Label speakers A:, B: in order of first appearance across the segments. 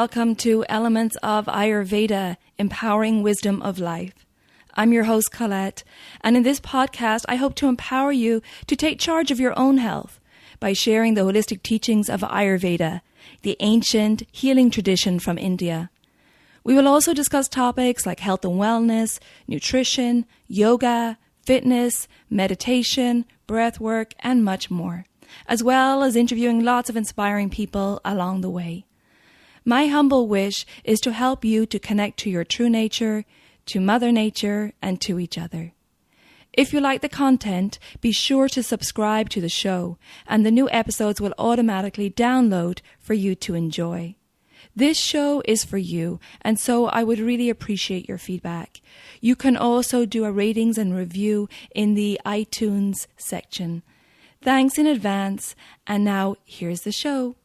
A: welcome to Elements of Ayurveda, Empowering Wisdom of Life. I'm your host, Colette, and in this podcast, I hope to empower you to take charge of your own health by sharing the holistic teachings of Ayurveda, the ancient healing tradition from India. We will also discuss topics like health and wellness, nutrition, yoga, fitness, meditation, breath work, and much more, as well as interviewing lots of inspiring people along the way. My humble wish is to help you to connect to your true nature, to Mother Nature, and to each other. If you like the content, be sure to subscribe to the show, and the new episodes will automatically download for you to enjoy. This show is for you, and so I would really appreciate your feedback. You can also do a ratings and review in the iTunes section. Thanks in advance, and now here's the show.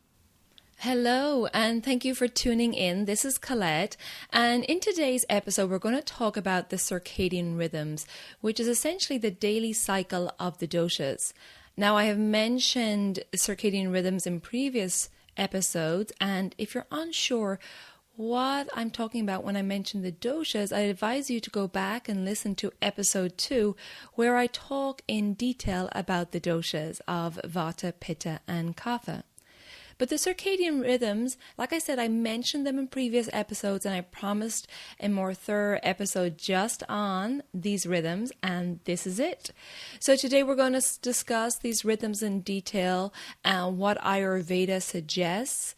A: Hello, and thank you for tuning in. This is Colette, and in today's episode, we're going to talk about the circadian rhythms, which is essentially the daily cycle of the doshas. Now, I have mentioned circadian rhythms in previous episodes, and if you're unsure what I'm talking about when I mention the doshas, I advise you to go back and listen to episode 2, where I talk in detail about the doshas of Vata, Pitta, and Kapha. But the circadian rhythms, like I said, I mentioned them in previous episodes, and I promised a more thorough episode just on these rhythms, and this is it. So today we're going to discuss these rhythms in detail and what Ayurveda suggests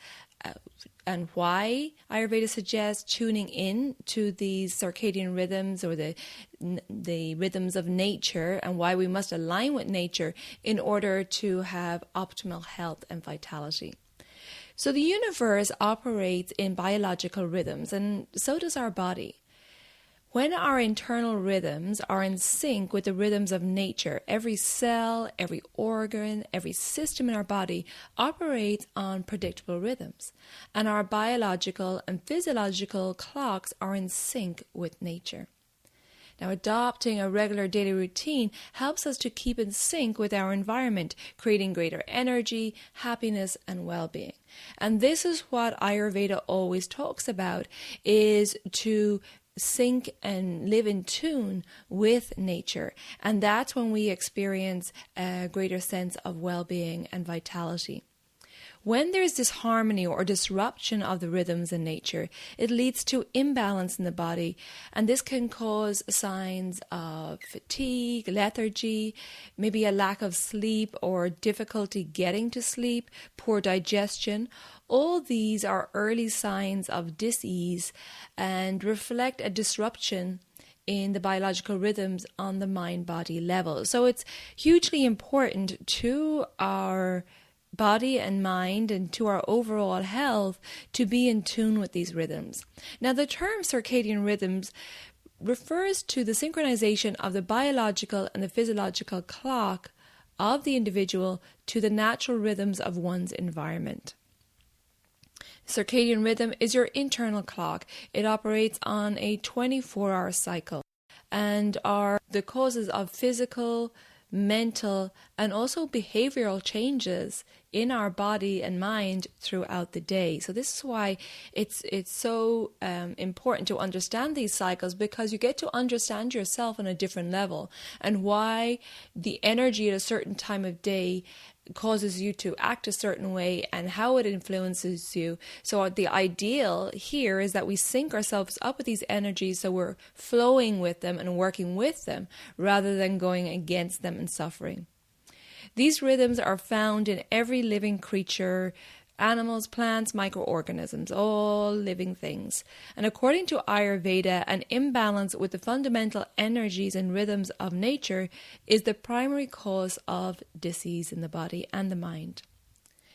A: and why Ayurveda suggests tuning in to these circadian rhythms or the rhythms of nature, and why we must align with nature in order to have optimal health and vitality. So the universe operates in biological rhythms, and so does our body. When our internal rhythms are in sync with the rhythms of nature, every cell, every organ, every system in our body operates on predictable rhythms, and our biological and physiological clocks are in sync with nature. Now, adopting a regular daily routine helps us to keep in sync with our environment, creating greater energy, happiness, and well-being. And this is what Ayurveda always talks about, is to sync and live in tune with nature. And that's when we experience a greater sense of well-being and vitality. When there's disharmony or disruption of the rhythms in nature, it leads to imbalance in the body, and this can cause signs of fatigue, lethargy, maybe a lack of sleep or difficulty getting to sleep, poor digestion. All these are early signs of dis-ease and reflect a disruption in the biological rhythms on the mind-body level. So it's hugely important to our body and mind and to our overall health to be in tune with these rhythms. Now, the term circadian rhythms refers to the synchronization of the biological and the physiological clock of the individual to the natural rhythms of one's environment. Circadian rhythm is your internal clock. It operates on a 24-hour cycle and are the causes of physical, mental, and also behavioral changes in our body and mind throughout the day. So this is why it's so important to understand these cycles, because you get to understand yourself on a different level, and why the energy at a certain time of day causes you to act a certain way and how it influences you. So the ideal here is that we sync ourselves up with these energies so we're flowing with them and working with them rather than going against them and suffering. These rhythms are found in every living creature, animals, plants, microorganisms, all living things. And according to Ayurveda, an imbalance with the fundamental energies and rhythms of nature is the primary cause of disease in the body and the mind.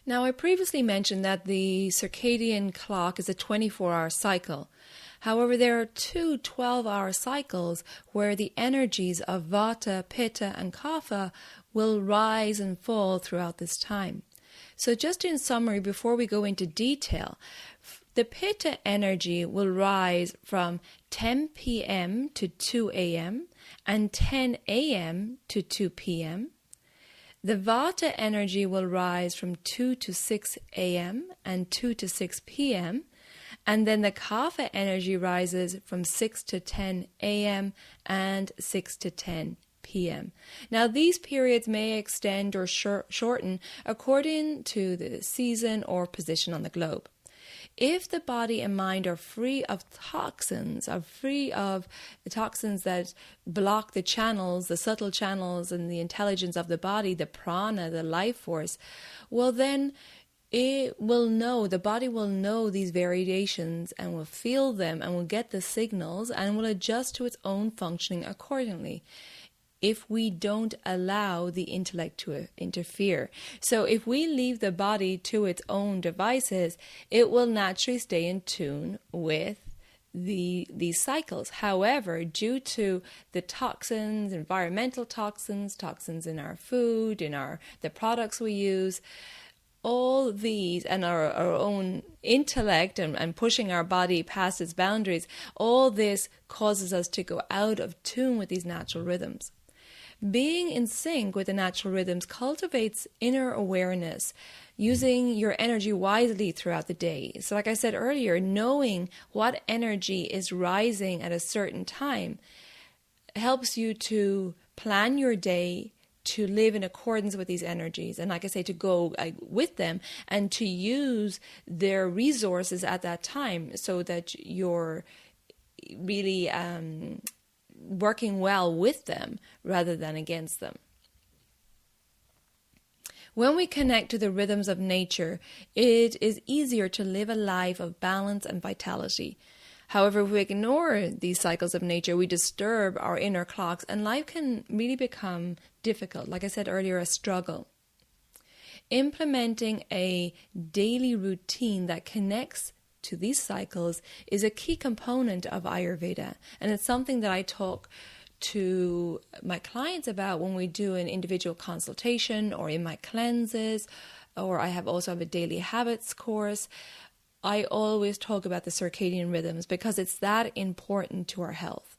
A: Now, I previously mentioned that the circadian clock is a 24-hour cycle. However, there are two 12-hour cycles where the energies of Vata, Pitta, and Kapha will rise and fall throughout this time. So just in summary, before we go into detail, the Pitta energy will rise from 10 p.m. to 2 a.m. and 10 a.m. to 2 p.m. The Vata energy will rise from 2 to 6 a.m. and 2 to 6 p.m. And then the kapha energy rises from 6 to 10 a.m. and 6 to 10 p.m. Now, these periods may extend or shorten according to the season or position on the globe. If the body and mind are free of toxins, that block the channels, the subtle channels and the intelligence of the body, the prana, the life force, well then the body will know these variations and will feel them and will get the signals and will adjust to its own functioning accordingly, if we don't allow the intellect to interfere. So if we leave the body to its own devices, it will naturally stay in tune with these cycles. However, due to the toxins, environmental toxins in our food, the products we use, all these, and our own intellect and pushing our body past its boundaries, all this causes us to go out of tune with these natural rhythms. Being in sync with the natural rhythms cultivates inner awareness, using your energy wisely throughout the day. So like I said earlier, knowing what energy is rising at a certain time helps you to plan your day, to live in accordance with these energies. And like I say, to go with them and to use their resources at that time so that you're really working well with them rather than against them. When we connect to the rhythms of nature, it is easier to live a life of balance and vitality. However, if we ignore these cycles of nature, we disturb our inner clocks and life can really become difficult. Like I said earlier, a struggle. Implementing a daily routine that connects to these cycles is a key component of Ayurveda, and it's something that I talk to my clients about when we do an individual consultation or in my cleanses, or I also have a daily habits course. I always talk about the circadian rhythms because it's that important to our health.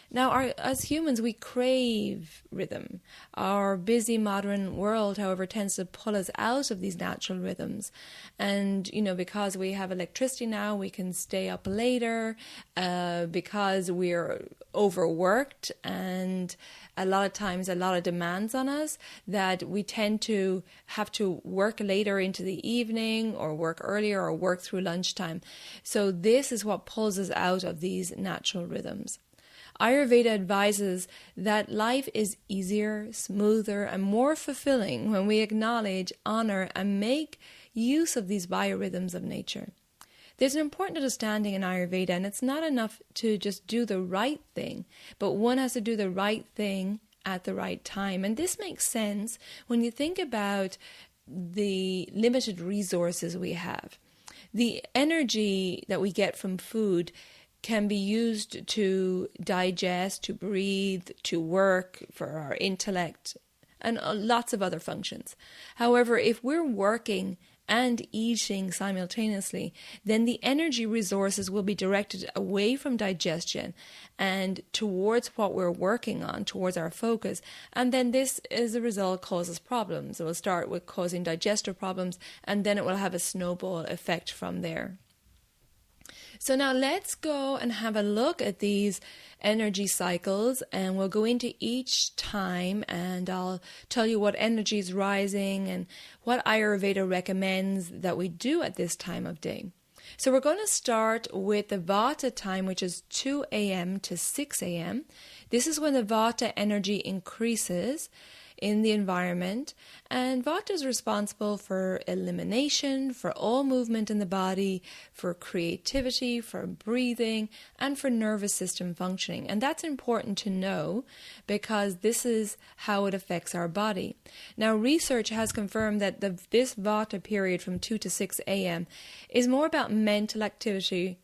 A: Now, as humans, we crave rhythm. Our busy modern world, however, tends to pull us out of these natural rhythms. And, because we have electricity now, we can stay up later, because we're overworked and a lot of times a lot of demands on us that we tend to have to work later into the evening or work earlier or work through lunchtime. So this is what pulls us out of these natural rhythms. Ayurveda advises that life is easier, smoother, and more fulfilling when we acknowledge, honor, and make use of these biorhythms of nature. There's an important understanding in Ayurveda, and it's not enough to just do the right thing, but one has to do the right thing at the right time. And this makes sense when you think about the limited resources we have. The energy that we get from food can be used to digest, to breathe, to work, for our intellect, and lots of other functions. However, if we're working and eating simultaneously, then the energy resources will be directed away from digestion and towards what we're working on, towards our focus. And then this, as a result, causes problems. It will start with causing digestive problems, and then it will have a snowball effect from there. So now let's go and have a look at these energy cycles, and we'll go into each time and I'll tell you what energy is rising and what Ayurveda recommends that we do at this time of day. So we're going to start with the Vata time, which is 2 a.m. to 6 a.m. This is when the Vata energy increases in the environment, and Vata is responsible for elimination, for all movement in the body, for creativity, for breathing, and for nervous system functioning. And that's important to know because this is how it affects our body. Now, research has confirmed that this Vata period from 2 to 6 a.m. is more about mental activity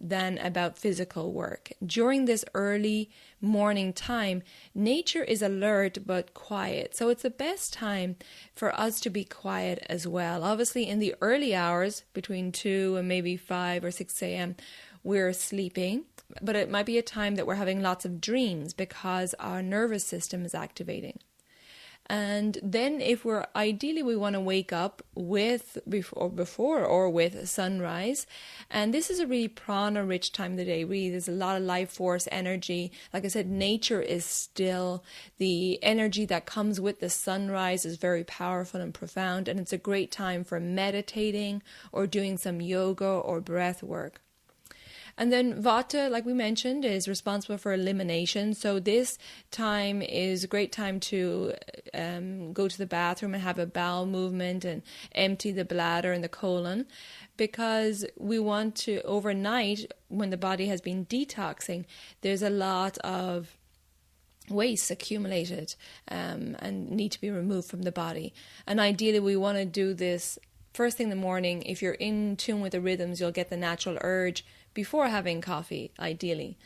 A: than about physical work. During this early morning time, nature is alert but quiet. So it's the best time for us to be quiet as well. Obviously, in the early hours, between 2 and maybe 5 or 6 a.m., we're sleeping. But it might be a time that we're having lots of dreams because our nervous system is activating. And then if we want to wake up before or with sunrise. And this is a really prana rich time of the day. Really, there's a lot of life force energy. Like I said, nature is still. The energy that comes with the sunrise is very powerful and profound. And it's a great time for meditating or doing some yoga or breath work. And then Vata, like we mentioned, is responsible for elimination. So this time is a great time to go to the bathroom and have a bowel movement and empty the bladder and the colon, because we want to, overnight, when the body has been detoxing, there's a lot of waste accumulated and need to be removed from the body. And ideally, we want to do this first thing in the morning. If you're in tune with the rhythms, you'll get the natural urge before having coffee, ideally.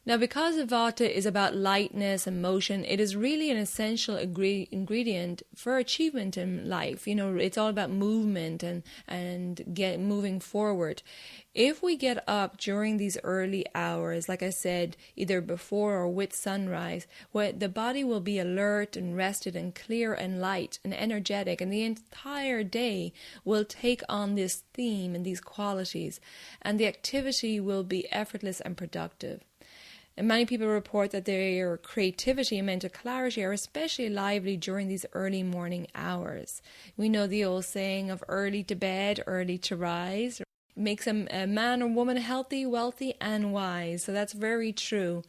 A: Now, because Vata is about lightness and motion, it is really an essential ingredient for achievement in life. It's all about movement and moving forward. If we get up during these early hours, like I said, either before or with sunrise, where the body will be alert and rested and clear and light and energetic, and the entire day will take on this theme and these qualities, and the activity will be effortless and productive. And many people report that their creativity and mental clarity are especially lively during these early morning hours. We know the old saying of early to bed, early to rise. Makes a man or woman healthy, wealthy, and wise. So that's very true.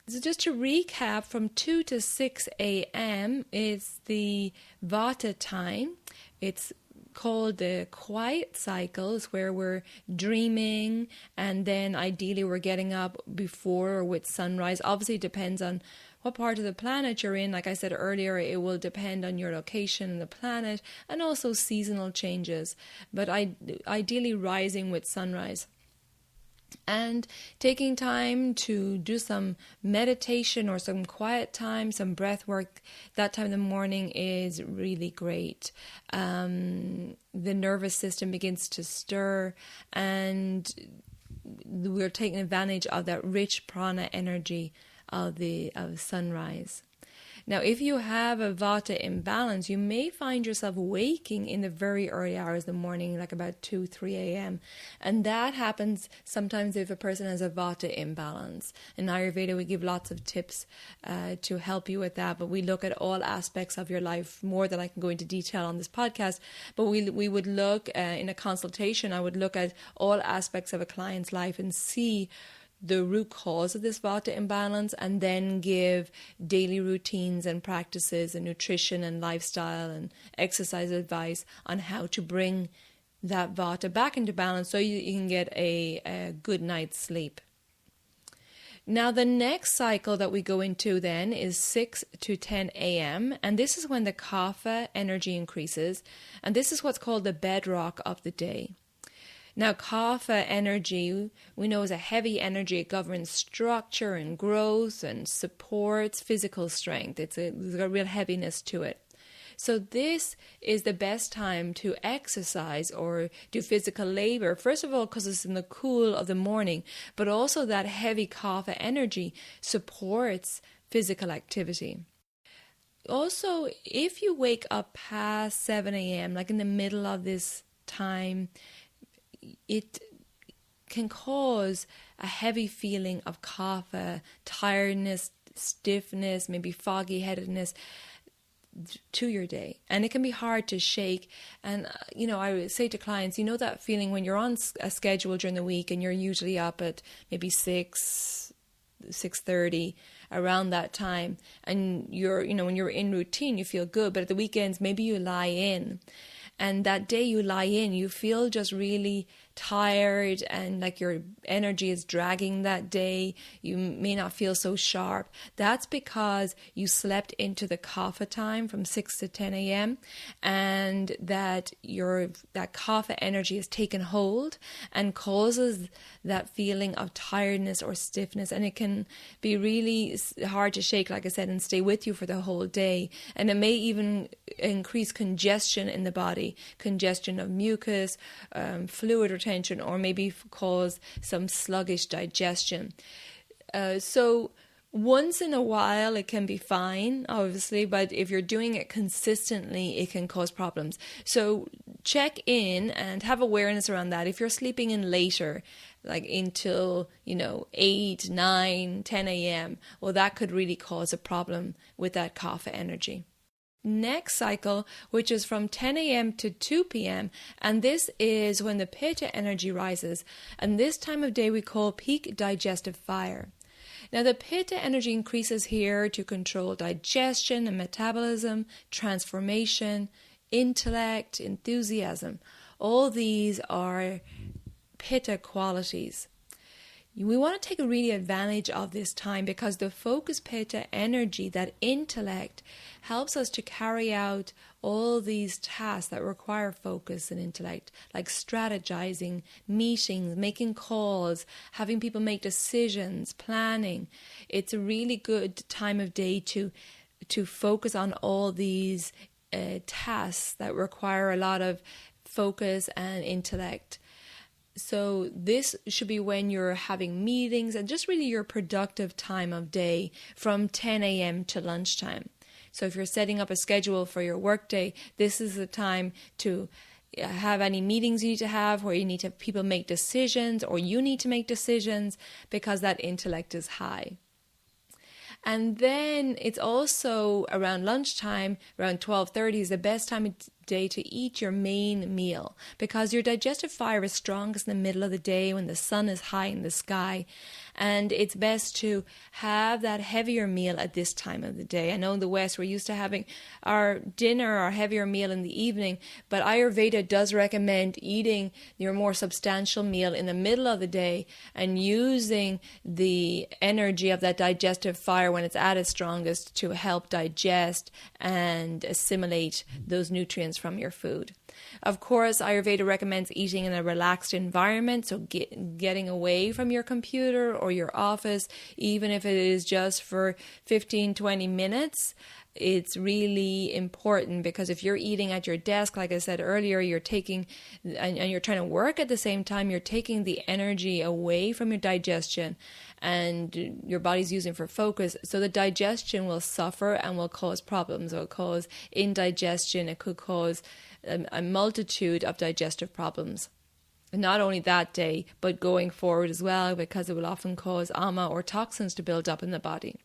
A: So just to recap, from 2 to 6 a.m. is the Vata time. It's called the quiet cycles, where we're dreaming, and then ideally we're getting up before or with sunrise. Obviously it depends on what part of the planet you're in. Like I said earlier, it will depend on your location on the planet and also seasonal changes, but ideally rising with sunrise. And taking time to do some meditation or some quiet time, some breath work, that time in the morning is really great. The nervous system begins to stir, and we're taking advantage of that rich prana energy of sunrise. Now, if you have a Vata imbalance, you may find yourself waking in the very early hours of the morning, like about 2, 3 a.m. And that happens sometimes if a person has a Vata imbalance. In Ayurveda, we give lots of tips to help you with that, but we look at all aspects of your life, more than I can go into detail on this podcast. But we would look in a consultation, I would look at all aspects of a client's life and see the root cause of this Vata imbalance, and then give daily routines and practices and nutrition and lifestyle and exercise advice on how to bring that Vata back into balance so you can get a good night's sleep. Now, the next cycle that we go into then is 6 to 10 a.m. And this is when the Kapha energy increases. And this is what's called the bedrock of the day. Now, Kapha energy, we know, is a heavy energy. It governs structure and growth and supports physical strength. There's a real heaviness to it. So this is the best time to exercise or do physical labor. First of all, because it's in the cool of the morning, but also that heavy Kapha energy supports physical activity. Also, if you wake up past 7 a.m., like in the middle of this time, it can cause a heavy feeling of kapha, tiredness, stiffness, maybe foggy-headedness to your day. And it can be hard to shake. And, I would say to clients, that feeling when you're on a schedule during the week and you're usually up at maybe 6:30, around that time, and when you're in routine, you feel good. But at the weekends, maybe you lie in. And that day you lie in, you feel just really tired and like your energy is dragging that day. You may not feel so sharp. That's because you slept into the kapha time from 6 to 10 a.m. and that kapha energy has taken hold and causes that feeling of tiredness or stiffness. And it can be really hard to shake, like I said, and stay with you for the whole day. And it may even increase congestion in the body, congestion of mucus, fluid retention, or maybe cause some sluggish digestion. So Once in a while, it can be fine, obviously, but if you're doing it consistently, it can cause problems. So check in and have awareness around that. If you're sleeping in later, like until, 8, 9, 10 a.m., well, that could really cause a problem with that kapha energy. Next cycle, which is from 10 a.m. to 2 p.m., and this is when the pitta energy rises, and this time of day we call peak digestive fire. Now, the pitta energy increases here to control digestion and metabolism, transformation, intellect, enthusiasm. All these are pitta qualities. We want to take really advantage of this time because the focus pitta energy, that intellect, helps us to carry out all these tasks that require focus and intellect, like strategizing, meetings, making calls, having people make decisions, planning. It's a really good time of day to focus on all these tasks that require a lot of focus and intellect. So this should be when you're having meetings and just really your productive time of day from 10 a.m. to lunchtime. So if you're setting up a schedule for your workday, this is the time to have any meetings you need to have where you need to have people make decisions or you need to make decisions because that intellect is high. And then it's also around lunchtime, around 12:30 is the best time of day to eat your main meal because your digestive fire is strongest in the middle of the day when the sun is high in the sky. And it's best to have that heavier meal at this time of the day. I know in the West we're used to having our dinner, our heavier meal in the evening, but Ayurveda does recommend eating your more substantial meal in the middle of the day and using the energy of that digestive fire when it's at its strongest to help digest and assimilate those nutrients from your food. Of course, Ayurveda recommends eating in a relaxed environment, so getting away from your computer or your office, even if it is just for 15-20 minutes. It's really important because if you're eating at your desk, like I said earlier, you're taking, and you're trying to work at the same time, you're taking the energy away from your digestion and your body's using for focus. So the digestion will suffer and will cause problems. It will cause indigestion. It could cause a multitude of digestive problems. Not only that day, but going forward as well, because it will often cause ama or toxins to build up in the body.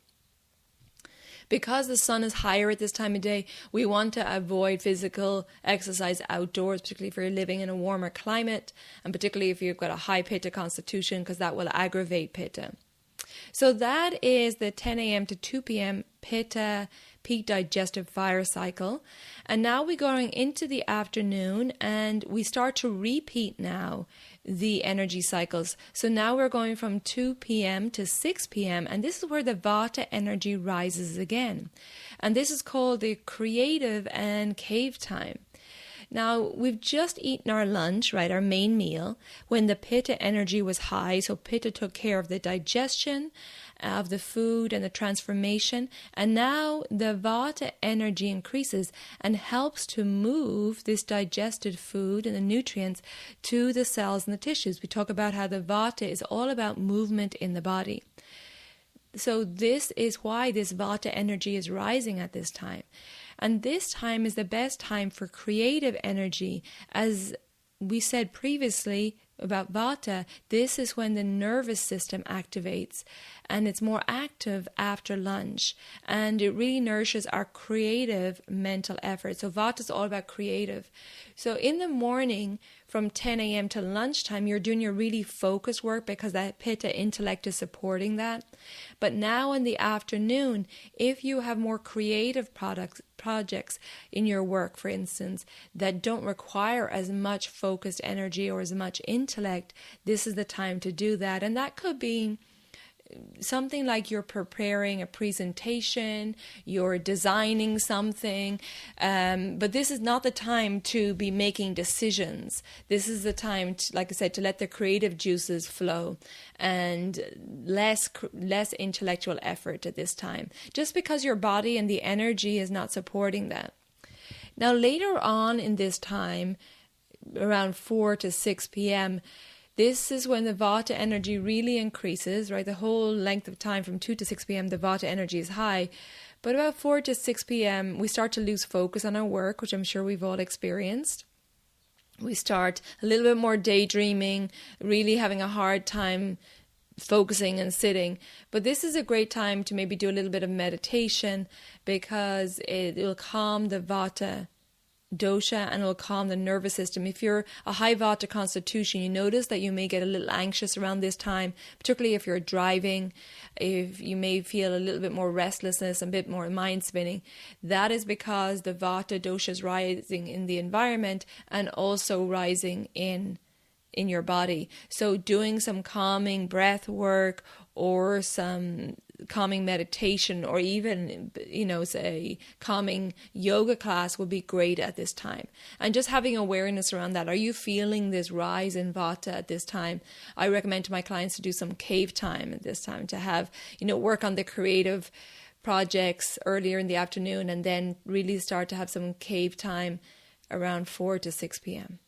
A: Because the sun is higher at this time of day, we want to avoid physical exercise outdoors, particularly if you're living in a warmer climate, and particularly if you've got a high pitta constitution, because that will aggravate pitta. So that is the 10 a.m. to 2 p.m. pitta peak digestive fire cycle. And now we're going into the afternoon and we start to repeat now the energy cycles. So now we're going from 2 p.m. to 6 p.m. and this is where the vata energy rises again. And this is called the creative and cave time. Now, we've just eaten our lunch, right, our main meal, when the pitta energy was high. So pitta took care of the digestion of the food and the transformation. And now the vata energy increases and helps to move this digested food and the nutrients to the cells and the tissues. We talk about how the vata is all about movement in the body. So this is why this vata energy is rising at this time. And this time is the best time for creative energy. As we said previously about vata, this is when the nervous system activates and it's more active after lunch. And it really nourishes our creative mental effort. So vata is all about creative. So in the morning from 10 a.m. to lunchtime, you're doing your really focused work because that pitta intellect is supporting that. But now in the afternoon, if you have more creative projects in your work, for instance, that don't require as much focused energy or as much intellect, this is the time to do that. And that could be something like you're preparing a presentation, you're designing something, but this is not the time to be making decisions. This is the time, like I said, to let the creative juices flow and less intellectual effort at this time, just because your body and the energy is not supporting that. Now, later on in this time, around 4 to 6 p.m., This is when the Vata energy really increases, right? The whole length of time from 2 to 6 p.m., the Vata energy is high. But about 4 to 6 p.m., we start to lose focus on our work, which I'm sure we've all experienced. We start a little bit more daydreaming, really having a hard time focusing and sitting. But this is a great time to maybe do a little bit of meditation, because it will calm the Vata dosha and it will calm the nervous system. If you're a high Vata constitution, you notice that you may get a little anxious around this time, particularly if you're driving. If you may feel a little bit more restlessness, a bit more mind spinning, that is because the Vata dosha is rising in the environment and also rising in your body. So doing some calming breath work or some calming meditation, or even, say calming yoga class would be great at this time. And just having awareness around that. Are you feeling this rise in Vata at this time? I recommend to my clients to do some cave time at this time, to have, work on the creative projects earlier in the afternoon, and then really start to have some cave time around 4 to 6 p.m.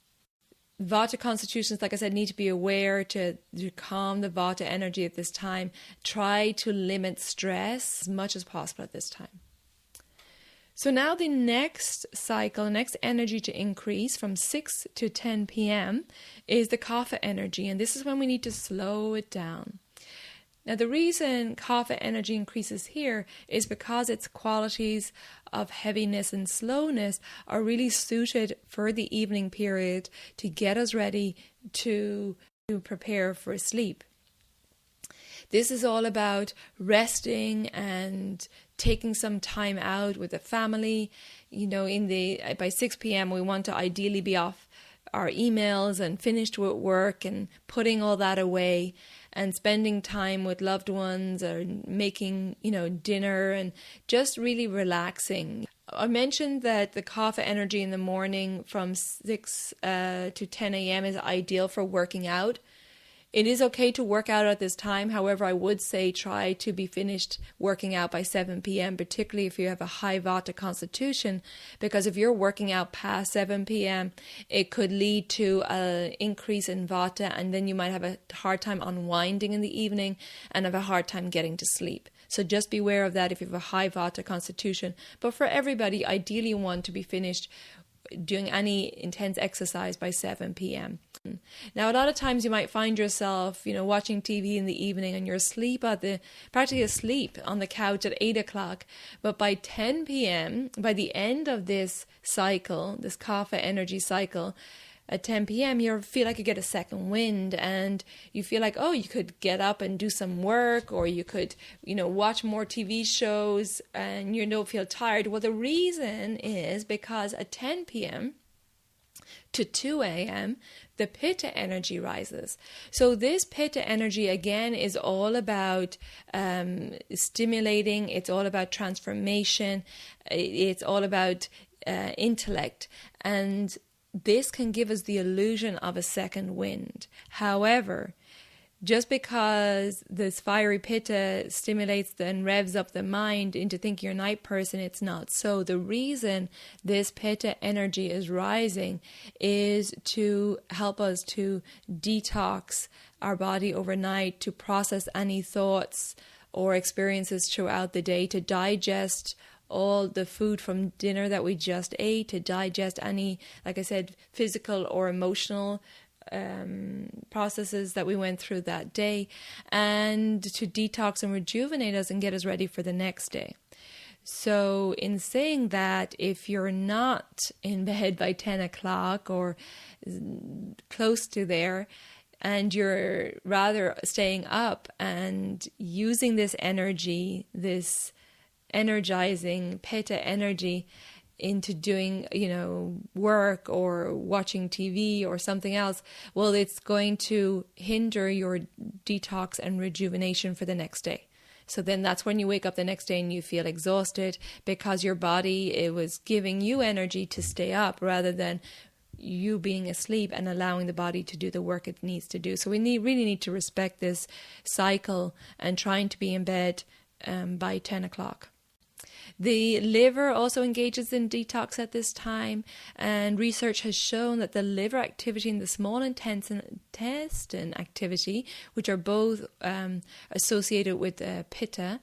A: Vata constitutions, like I said, need to be aware to calm the Vata energy at this time. Try to limit stress as much as possible at this time. So now the next cycle, next energy to increase from 6 to 10 p.m. is the Kapha energy. And this is when we need to slow it down. Now, the reason Kapha energy increases here is because its qualities of heaviness and slowness are really suited for the evening period to get us ready to prepare for sleep. This is all about resting and taking some time out with the family. By 6 p.m. we want to ideally be off our emails and finished with work and putting all that away, and spending time with loved ones, or making, dinner, and just really relaxing. I mentioned that the Kapha energy in the morning from 6 to 10 a.m. is ideal for working out. It is okay to work out at this time. However, I would say try to be finished working out by 7 p.m., particularly if you have a high Vata constitution, because if you're working out past 7 p.m., it could lead to an increase in Vata, and then you might have a hard time unwinding in the evening and have a hard time getting to sleep. So just beware of that if you have a high Vata constitution. But for everybody, ideally you want to be finished doing any intense exercise by 7 p.m. Now, a lot of times you might find yourself, watching TV in the evening, and you're practically asleep on the couch at 8 o'clock. But by 10 p.m., by the end of this cycle, this Kapha energy cycle, at 10 p.m., you feel like you get a second wind, and you feel like, you could get up and do some work, or you could, watch more TV shows, and you don't feel tired. Well, the reason is because at 10 p.m. to 2 a.m., the Pitta energy rises. So this Pitta energy, again, is all about stimulating. It's all about transformation. It's all about intellect. And this can give us the illusion of a second wind. However, just because this fiery Pitta stimulates and revs up the mind into thinking you're a night person, it's not so. The reason this Pitta energy is rising is to help us to detox our body overnight, to process any thoughts or experiences throughout the day, to digest all the food from dinner that we just ate, to digest any, like I said, physical or emotional processes that we went through that day, and to detox and rejuvenate us and get us ready for the next day. So in saying that, if you're not in bed by 10 o'clock or close to there, and you're rather staying up and using this energy, this energizing Pitta energy, into doing, work or watching TV or something else, well, it's going to hinder your detox and rejuvenation for the next day. So then that's when you wake up the next day and you feel exhausted, because your body, it was giving you energy to stay up rather than you being asleep and allowing the body to do the work it needs to do. So we really need to respect this cycle and trying to be in bed by 10 o'clock. The liver also engages in detox at this time, and research has shown that the liver activity and the small intestine activity, which are both associated with pitta,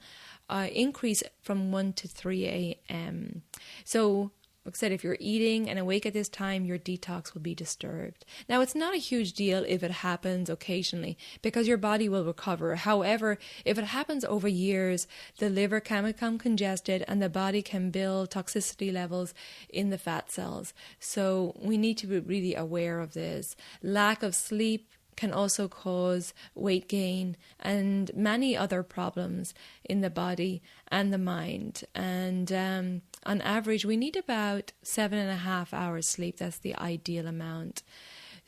A: increase from 1 to 3 a.m. So, like I said, if you're eating and awake at this time, your detox will be disturbed. Now, it's not a huge deal if it happens occasionally because your body will recover. However, if it happens over years, the liver can become congested and the body can build toxicity levels in the fat cells. So we need to be really aware of this. Lack of sleep can also cause weight gain and many other problems in the body and the mind. And on average, we need about 7.5 hours sleep. That's the ideal amount.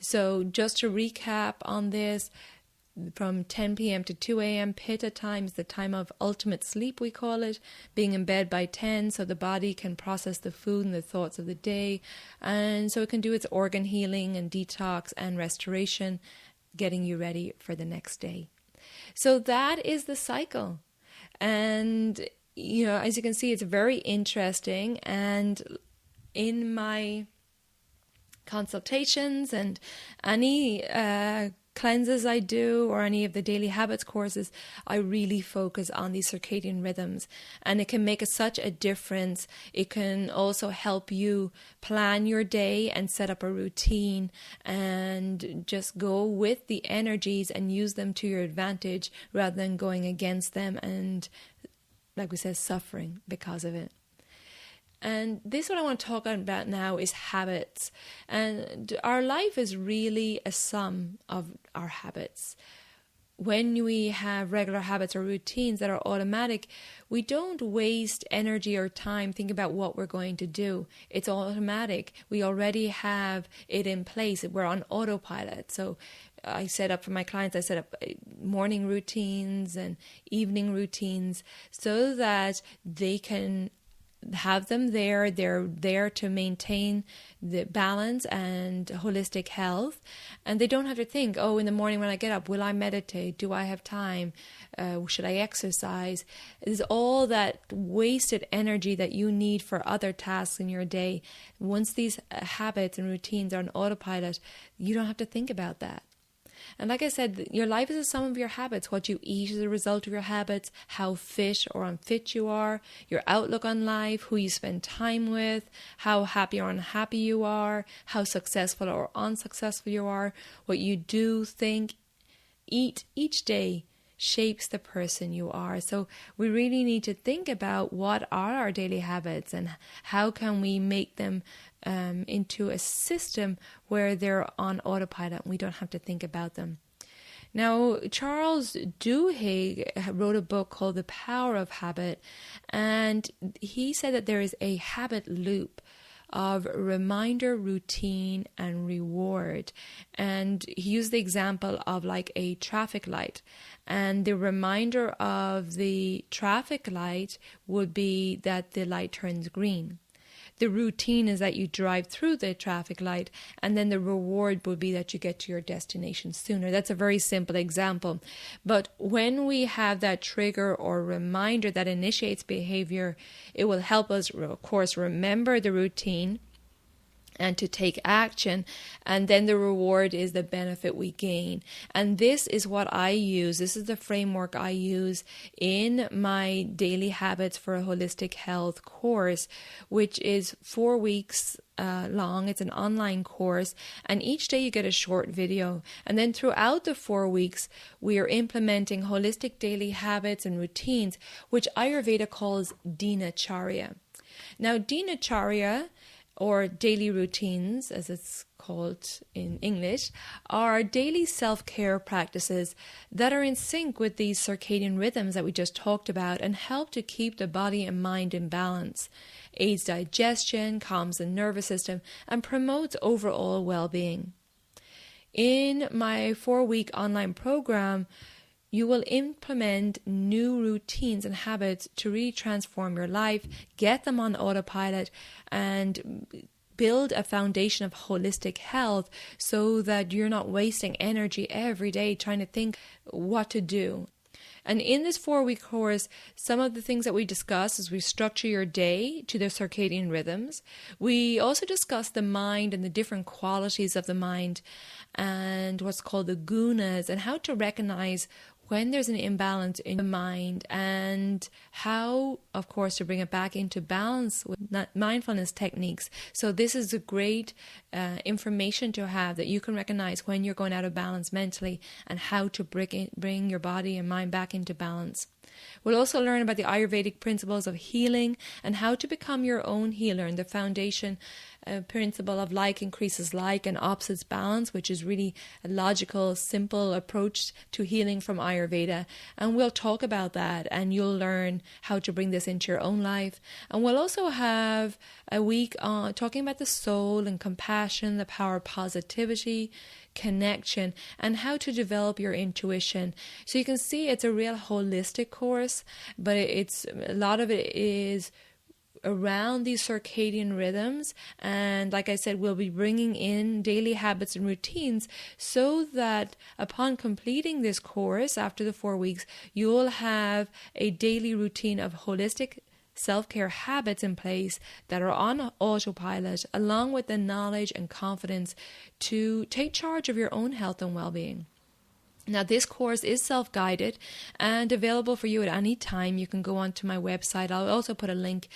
A: So just to recap on this, from 10 p.m. to 2 a.m. Pitta time is the time of ultimate sleep, we call it, being in bed by 10 so the body can process the food and the thoughts of the day, and so it can do its organ healing and detox and restoration, getting you ready for the next day. So that is the cycle. And, as you can see, it's very interesting. And in my consultations and any cleanses I do or any of the daily habits courses, I really focus on these circadian rhythms, and it can make such a difference. It can also help you plan your day and set up a routine and just go with the energies and use them to your advantage rather than going against them and, like we said, suffering because of it. And this, what I want to talk about now, is habits. And our life is really a sum of our habits. When we have regular habits or routines that are automatic, we don't waste energy or time thinking about what we're going to do. It's automatic. We already have it in place. We're on autopilot. So I set up for my clients, I set up morning routines and evening routines so that they can have them there. They're there to maintain the balance and holistic health, and they don't have to think, oh, in the morning when I get up, will I meditate? Do I have time? Should I exercise? It's all that wasted energy that you need for other tasks in your day. Once these habits and routines are on autopilot, you don't have to think about that. And like I said, your life is a sum of your habits. What you eat is a result of your habits, how fit or unfit you are, your outlook on life, who you spend time with, how happy or unhappy you are, how successful or unsuccessful you are, what you do, think, eat each day shapes the person you are. So we really need to think about what are our daily habits and how can we make them into a system where they're on autopilot and we don't have to think about them. Now, Charles Duhigg wrote a book called The Power of Habit, and he said that there is a habit loop of reminder, routine, and reward. And he used the example of like a traffic light. And the reminder of the traffic light would be that the light turns green. The routine is that you drive through the traffic light, and then the reward would be that you get to your destination sooner. That's a very simple example. But when we have that trigger or reminder that initiates behavior, it will help us, of course, remember the routine and to take action, and then the reward is the benefit we gain. And this is what I use. This is the framework I use in my Daily Habits for a Holistic Health course, which is 4 weeks long. It's an online course, and each day you get a short video. And then throughout the 4 weeks, we are implementing holistic daily habits and routines, which Ayurveda calls Dinacharya. Now, Dinacharya, or daily routines, as it's called in English, are daily self-care practices that are in sync with these circadian rhythms that we just talked about and help to keep the body and mind in balance, aids digestion, calms the nervous system, and promotes overall well-being. In my 4-week online program, you will implement new routines and habits to really transform your life, get them on autopilot, and build a foundation of holistic health so that you're not wasting energy every day trying to think what to do. And in this 4-week course, some of the things that we discuss is we structure your day to the circadian rhythms. We also discuss the mind and the different qualities of the mind and what's called the gunas, and how to recognize when there's an imbalance in the mind, and how, of course, to bring it back into balance with mindfulness techniques. So this is a great information to have, that you can recognize when you're going out of balance mentally and how to bring your body and mind back into balance. We'll also learn about the Ayurvedic principles of healing and how to become your own healer, and the foundation principle of like increases like and opposites balance, which is really a logical, simple approach to healing from Ayurveda. And we'll talk about that, and you'll learn how to bring this into your own life. And we'll also have a week on talking about the soul and compassion, the power of positivity, connection, and how to develop your intuition. So you can see it's a real holistic course, but it's a lot of it is around these circadian rhythms. And like I said, we'll be bringing in daily habits and routines so that upon completing this course after the 4 weeks, you'll have a daily routine of holistic self-care habits in place that are on autopilot, along with the knowledge and confidence to take charge of your own health and well-being. Now, this course is self-guided and available for you at any time. You can go onto my website. I'll also put a link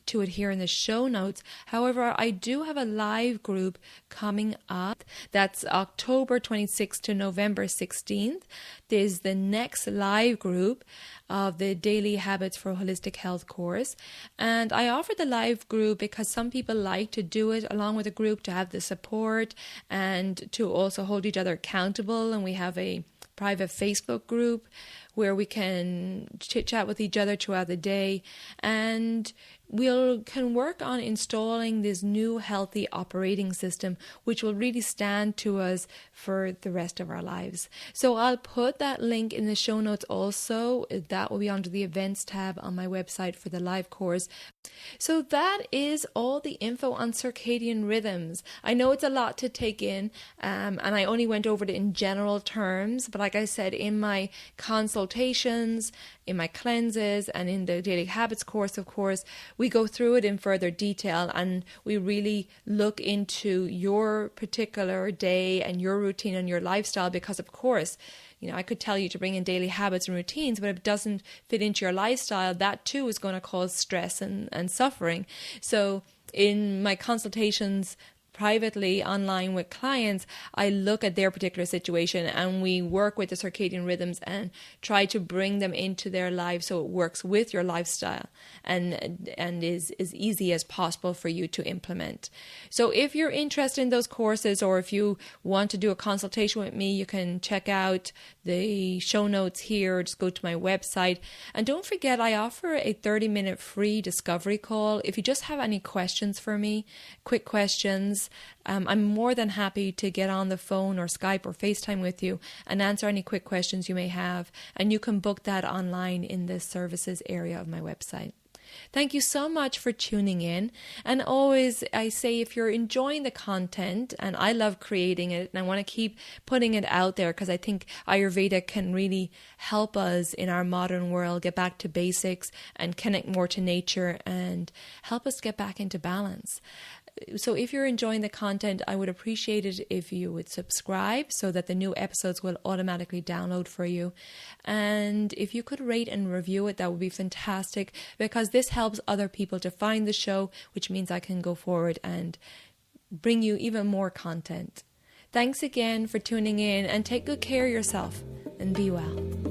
A: to it here in the show notes. However, I do have a live group coming up. That's October 26th to November 16th. There's the next live group of the Daily Habits for Holistic Health course. And I offer the live group because some people like to do it along with a group to have the support and to also hold each other accountable. And we have a private Facebook group where we can chit chat with each other throughout the day, and can work on installing this new healthy operating system, which will really stand to us for the rest of our lives. So I'll put that link in the show notes also. That will be under the events tab on my website for the live course. So that is all the info on circadian rhythms. I know it's a lot to take in, and I only went over it in general terms, but like I said, in my consultations, in my cleanses, and in the Daily Habits course, of course, we go through it in further detail, and we really look into your particular day and your routine and your lifestyle, because of course, I could tell you to bring in daily habits and routines, but if it doesn't fit into your lifestyle, that too is going to cause stress and suffering. So in my consultations privately online with clients, I look at their particular situation and we work with the circadian rhythms and try to bring them into their life so it works with your lifestyle and is as easy as possible for you to implement. So if you're interested in those courses, or if you want to do a consultation with me, you can check out the show notes here, just go to my website. And don't forget, I offer a 30-minute free discovery call. If you just have any questions for me, quick questions, I'm more than happy to get on the phone or Skype or FaceTime with you and answer any quick questions you may have. And you can book that online in the services area of my website. Thank you so much for tuning in. And always, I say, if you're enjoying the content, and I love creating it, and I want to keep putting it out there because I think Ayurveda can really help us in our modern world get back to basics and connect more to nature and help us get back into balance. So if you're enjoying the content, I would appreciate it if you would subscribe so that the new episodes will automatically download for you. And if you could rate and review it, that would be fantastic, because this helps other people to find the show, which means I can go forward and bring you even more content. Thanks again for tuning in, and take good care of yourself and be well.